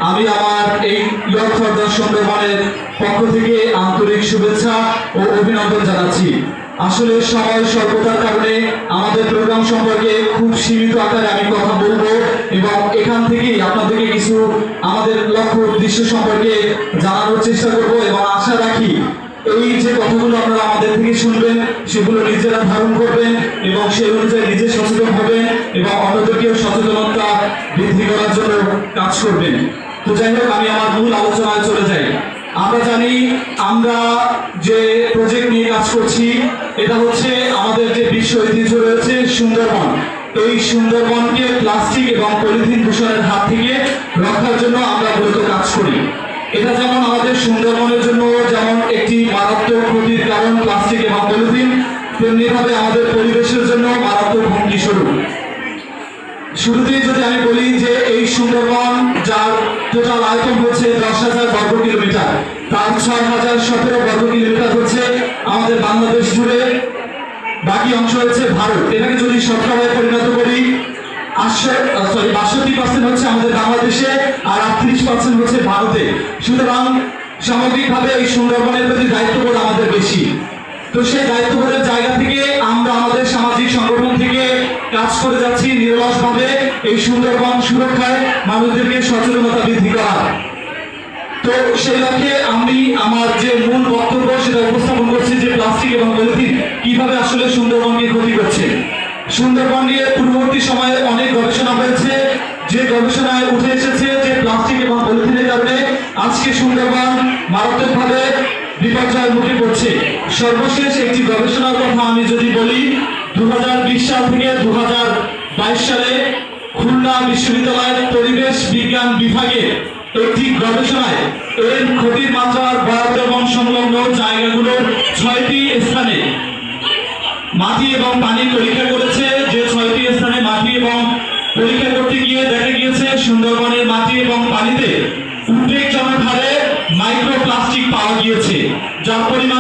আমি আমার এই ইয়র্ক ফর সুন্দরবনের পক্ষ থেকে আন্তরিক শুভেচ্ছা ও অভিনন্দন জানাচ্ছি। আসলে সময় স্বল্পতার কারণে আমাদের প্রোগ্রাম সম্পর্কে খুব সীমিত আকারে আমি কথা বলবো এবং এখান থেকেই আপনাদেরকে কিছু আমাদের লক্ষ্য উদ্দেশ্য সম্পর্কে জানানোর চেষ্টা করব এবং আশা রাখি এই যে কথাগুলো আপনারা আমাদের থেকে শুনবেন সেগুলো নিজেরা ধারণ করবেন এবং সেই অনুযায়ী নিজে সচেতন হবেন এবং অন্যদেরকেও সচেতনতা বৃদ্ধি করার জন্য কাজ করবেন। তো যাই হোক, আমি আমার মূল আলোচনায় চলে যাই। আমরা জানি আমরা যে প্রজেক্ট নিয়ে কাজ করছি এটা হচ্ছে আমাদের যে বিশ্ব ঐতিহ্য রয়েছে সুন্দরবন। এই সুন্দরবনকে প্লাস্টিক এবং পলিথিন দূষণের হাত থেকে রক্ষার জন্য আমরা মূলত কাজ করি। এটা যেমন আমাদের সুন্দরবনের জন্য যেমন একটি মারাত্মক ক্ষতির কারণ প্লাস্টিক এবং পলিথিন, তেমনিভাবে আমাদের পরিবেশের জন্য মারাত্মক হুমকি স্বরূপ। শুরুতেই যদি আমি বলি যে এই সুন্দরবন যার টোটাল আয়তন হচ্ছে 10,000 বর্গ কিলোমিটার, তার 6,017 বর্গ কিলোমিটার হচ্ছে আমাদের বাংলাদেশ জুড়ে, বাকি অংশ হচ্ছে ভারত। এটাকে যদি শতকরায় পরিণত করি 62% হচ্ছে আমাদের বাংলাদেশে আর 38% হচ্ছে ভারতে। সুতরাং সামগ্রিকভাবে এই সুন্দরবনের প্রতি দায়িত্ববোধ আমাদের বেশি। তো সেই দায়িত্ববোধের জায়গা থেকে আমরা আমাদের সামাজিক সংগঠন থেকে কাজ করে যাচ্ছি নিরলসভাবে এই সুন্দরবন সুরক্ষায় মানুষদেরকে সচেতনতা বৃদ্ধি করা। তো সেই লক্ষ্যে আমি আমার যে মূল বক্তব্য সেটা উপস্থাপন করছি যে প্লাস্টিক এবং পলিথিন কিভাবে আসলে সুন্দরবনকে ক্ষতি করছে। সুন্দরবন নিয়ে পূর্ববর্তী সময়ে অনেক গবেষণা হয়েছে, যে গবেষণায় উঠে এসেছে যে প্লাস্টিক এবং পলিথিনের কারণে আজকে সুন্দরবন মারাত্মকভাবে বিপর্যয়ের মুখে পড়ছে। সর্বশেষ একটি গবেষণার কথা আমি যদি বলি, 2020 সাল থেকে 2022 সালে খুলনা বিশ্ববিদ্যালয়ের পরিবেশ বিজ্ঞান বিভাগের একটি গবেষণায় এর ক্ষতির মাত্রার বন সংলগ্ন জায়গাগুলোর 6টি স্থানে মাটি এবং পানি পরীক্ষা করেছে। যে 6টি স্থানে মাটি এবং পরীক্ষা করতে গিয়ে দেখা গিয়েছে সুন্দরবনের মাটি এবং পানিতে উদ্বেগজনক হারে মাইক্রোপ্লাস্টিক পাওয়া গিয়েছে, যার পরিমাণ